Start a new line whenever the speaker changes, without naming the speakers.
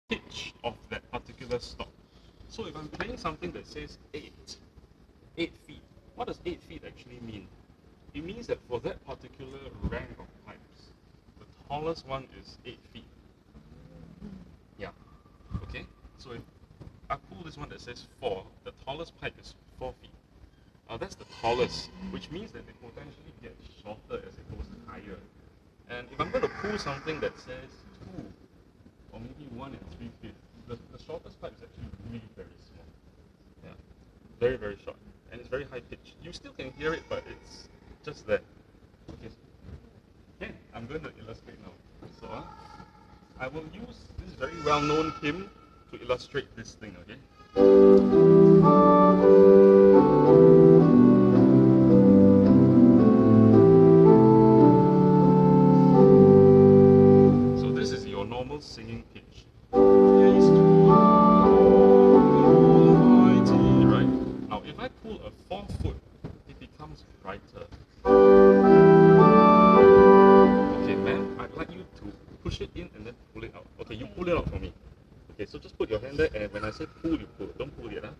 pitch of that particular stop. So if I'm playing something that says 8 feet, what does 8 feet actually mean? It means that for that particular rank of pipes, the tallest one is 8 feet. Yeah. Okay? So if I pull this one that says 4, the tallest pipe is 4 feet. That's the tallest, which means that it potentially gets shorter as it goes higher. And if I'm going to pull something that says 2, or maybe 1 and 3 feet, the shortest pipe is actually really very small. Yeah, very, very short. And it's very high pitched. You still can hear it, but it's just there. Okay. Okay, I'm going to illustrate now. So, I will use this very well-known hymn to illustrate this thing, okay? So this is your normal singing pitch. Right? Now if I pull a 4 foot, it becomes brighter. Okay, man, I'd like you to push it in and then pull it out. Okay, you pull it out for me. Okay, so just put your hand there, and when I say pull, you pull. Don't pull it, huh?